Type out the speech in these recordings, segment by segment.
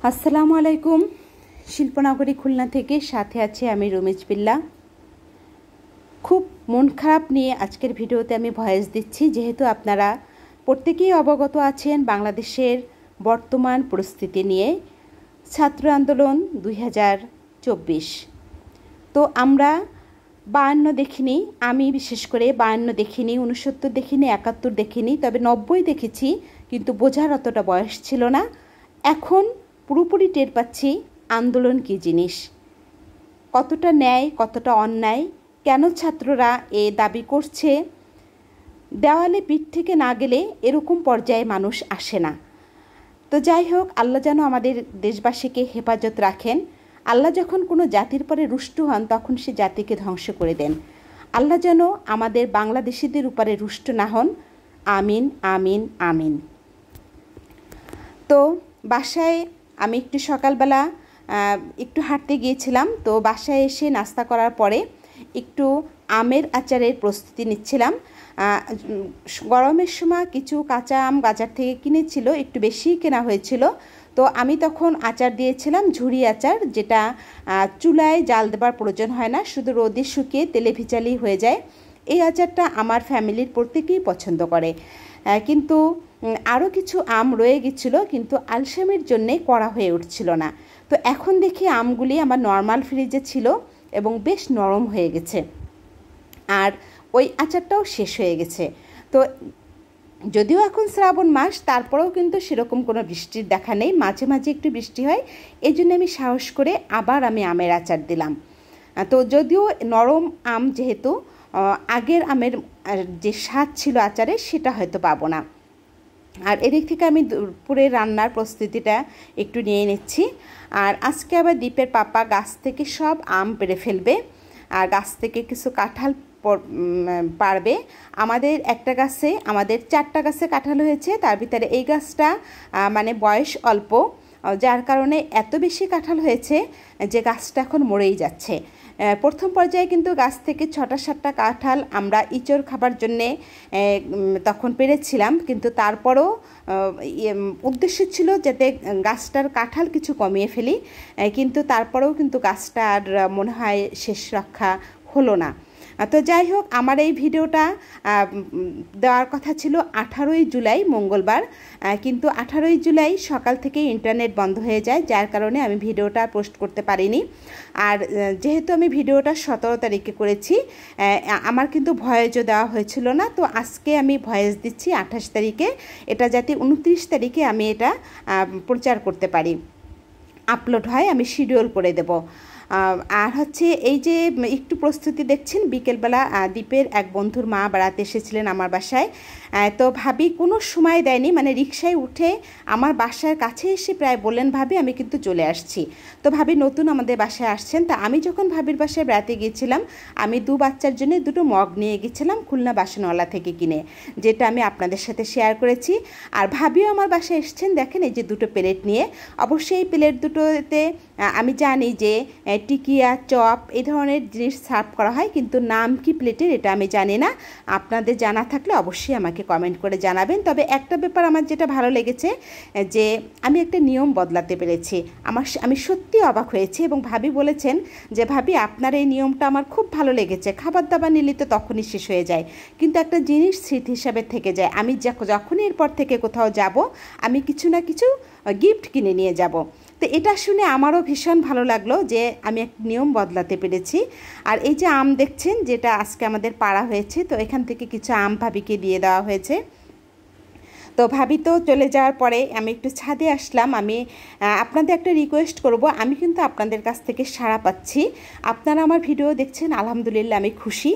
আসসালামু আলাইকুম। শিল্পনগরী খুলনা থেকে সাথে আছে আমি রুমিজ বিল্লা। খুব মন খারাপ নিয়ে আজকের ভিডিওতে আমি ভয়েস দিচ্ছি, যেহেতু আপনারা প্রত্যেকেই অবগত আছেন বাংলাদেশের বর্তমান পরিস্থিতি নিয়ে। ছাত্র আন্দোলন 2024, তো আমরা 52 দেখিনি, আমি বিশেষ করে 52 দেখিনি, 69 দেখিনি, 71 দেখিনি, তবে 90 দেখেছি, কিন্তু বোঝার অতটা বয়স ছিল না। এখন পুরোপুরি টের পাচ্ছি আন্দোলন কী জিনিস, কতটা ন্যায়, কতটা অন্যায়, কেন ছাত্ররা এ দাবি করছে। দেওয়ালে পিঠ থেকে না গেলে এরকম পর্যায়ে মানুষ আসে না। তো যাই হোক, আল্লাহ যেন আমাদের দেশবাসীকে হেফাজত রাখেন। আল্লাহ যখন কোনো জাতির পরে রুষ্ট হন তখন সে জাতিকে ধ্বংস করে দেন। আল্লাহ যেন আমাদের বাংলাদেশিদের উপরে রুষ্ট না হন। আমিন আমিন আমিন। তো বাসায় আমি একটু সকালবেলা একটু হাঁটতে গিয়েছিলাম, তো বাসায় এসে নাস্তা করার পরে একটু আমের আচারের প্রস্তুতি নিচ্ছিলাম। গরমের সময় কিছু কাঁচা আম বাজার থেকে কিনেছিল, একটু বেশিই কেনা হয়েছিল। তো আমি তখন আচার দিয়েছিলাম, ঝুরি আচার, যেটা চুলায় জাল দেবার প্রয়োজন হয় না, শুধু রোদে শুকিয়ে তেলে ভিজালেই হয়ে যায়। এই আচারটা আমার ফ্যামিলির প্রত্যেকেই পছন্দ করে, কিন্তু আরও কিছু আম রয়ে গেছিলো, কিন্তু আলসামের জন্যে করা হয়ে উঠছিল না। তো এখন দেখি আমগুলি আমার নর্মাল ফ্রিজে ছিল এবং বেশ নরম হয়ে গেছে, আর ওই আচারটাও শেষ হয়ে গেছে। তো যদিও এখন শ্রাবণ মাস, তারপরেও কিন্তু সেরকম কোনো বৃষ্টির দেখা নেই, মাঝে মাঝে একটু বৃষ্টি হয়। এই জন্য আমি সাহস করে আবার আমি আমের আচার দিলাম। তো যদিও নরম আম, যেহেতু আগের আমের যে স্বাদ ছিল আচারে সেটা হয়তো পাবো না। আর এদিক থেকে আমি দুপুরে রান্নার প্রস্তুতিটা একটু নিয়ে নিচ্ছি। আর আজকে আবার দীপের পাপা গাছ থেকে সব আম পেড়ে ফেলবে, আর গাছ থেকে কিছু কাঁঠাল পারবে। আমাদের একটা গাছে, আমাদের 4টা গাছে কাঁঠাল হয়েছে, তার ভিতরে এই গাছটা মানে বয়স অল্প, যার কারণে এত বেশি কাঁঠাল হয়েছে যে গাছটা এখন মরেই যাচ্ছে। প্রথম পর্যায়ে কিন্তু গাছ থেকে 6টা-7টা কাঁঠাল আমরা ইঁচড় খাবার জন্যে তখন পেরেছিলাম, কিন্তু তারপরও উদ্দেশ্য ছিল যাতে গাছটার কাঁঠাল কিছু কমিয়ে ফেলি, কিন্তু তারপরেও কিন্তু গাছটা আর মনে হয় শেষ রক্ষা হলো না। তো যাই হোক, আমার এই ভিডিওটা দেওয়ার কথা ছিল 18ই জুলাই মঙ্গলবার, কিন্তু 18ই জুলাই সকাল থেকে ইন্টারনেট বন্ধ হয়ে যায়, যার কারণে আমি ভিডিওটা পোস্ট করতে পারিনি। আর যেহেতু আমি ভিডিওটা 17 তারিখে করেছি, আমার কিন্তু ভয়েসও দেওয়া হয়েছিল না, তো আজকে আমি ভয়েস দিচ্ছি 28 তারিখে, এটা যাতে 29 তারিখে আমি এটা প্রচার করতে পারি, আপলোড হয়, আমি শিডিউল করে দেব। আর হচ্ছে এই যে একটু প্রস্তুতি দেখছেন, বিকেলবেলা দীপের এক বন্ধুর মা বেড়াতে এসেছিলেন আমার বাসায়। তো ভাবি কোনো সময় দেয়নি, মানে রিকশায় উঠে আমার বাসার কাছে এসে প্রায় বললেন, ভাবি আমি কিন্তু চলে আসছি। তো ভাবি নতুন আমাদের বাসায় আসছেন। তা আমি যখন ভাবির বাসায় বেড়াতে গিয়েছিলাম, আমি 2 বাচ্চার জন্য 2টো মগ নিয়ে গেছিলাম খুলনা বাসনওয়ালা থেকে কিনে, যেটা আমি আপনাদের সাথে শেয়ার করেছি। আর ভাবিও আমার বাসায় এসছেন, দেখেন এই যে 2টো প্লেট নিয়ে। অবশ্যই এই প্লেট দুটোতে আমি জানি যে টিকিয়া, চপ এই ধরনের জিনিস সার্ভ করা হয়, কিন্তু নাম কি প্লেটের এটা আমি জানি না। আপনাদের জানা থাকলে অবশ্যই আমাকে কমেন্ট করে জানাবেন। তবে একটা ব্যাপার আমার যেটা ভালো লেগেছে, যে আমি একটা নিয়ম বদলাতে পেরেছি, আমি সত্যি অবাক হয়েছি। এবং ভাবি বলেছেন যে ভাবি আপনার এই নিয়মটা আমার খুব ভালো লেগেছে, খাবার দাবার নিলে তো তখনই শেষ হয়ে যায়, কিন্তু একটা জিনিস স্মৃতি হিসাবে থেকে যায়। আমি যখনই এরপর থেকে কোথাও যাব, আমি কিছু না কিছু গিফট কিনে নিয়ে যাব। তো এটা শুনে আমারও ভীষণ ভালো লাগলো যে আমি এক নিয়ম বদলাতে পেরেছি। আর এই যে আম দেখছেন, যেটা আজকে আমাদের পাড়া হয়েছে, তো এখান থেকে কিছু আম ভাবিকে দিয়ে দেওয়া হয়েছে। তো ভাবি তো চলে যাওয়ার পরে আমি একটু ছাদে আসলাম। আমি আপনাদের একটা রিকোয়েস্ট করব, আমি কিন্তু আপনাদের কাছ থেকে সাড়া পাচ্ছি, আপনারা আমার ভিডিও দেখছেন, আলহামদুলিল্লাহ আমি খুশি।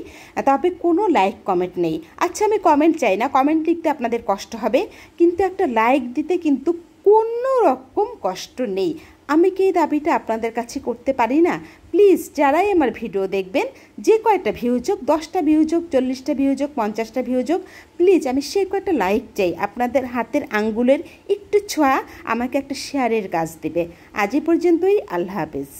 তবে কোনো লাইক কমেন্ট নেই। আচ্ছা, আমি কমেন্ট চাই না, কমেন্ট লিখতে আপনাদের কষ্ট হবে, কিন্তু একটা লাইক দিতে কিন্তু কোনো রকম কষ্ট নেই। আমি কি এই দাবিটা আপনাদের কাছে করতে পারি না? প্লিজ যারাই আমার ভিডিও দেখবেন, যে কয়টা ভিউজ হোক, 10টা ভিউজ হোক, 40টা ভিউজ হোক, 50টা ভিউজ হোক, প্লিজ আমি সেই কয়টা লাইক চাই। আপনাদের হাতের আঙ্গুলের একটু ছোঁয়া আমাকে একটা শেয়ারের কাজ দেবে। আজ এই পর্যন্তই, আল্লাহ হাফেজ।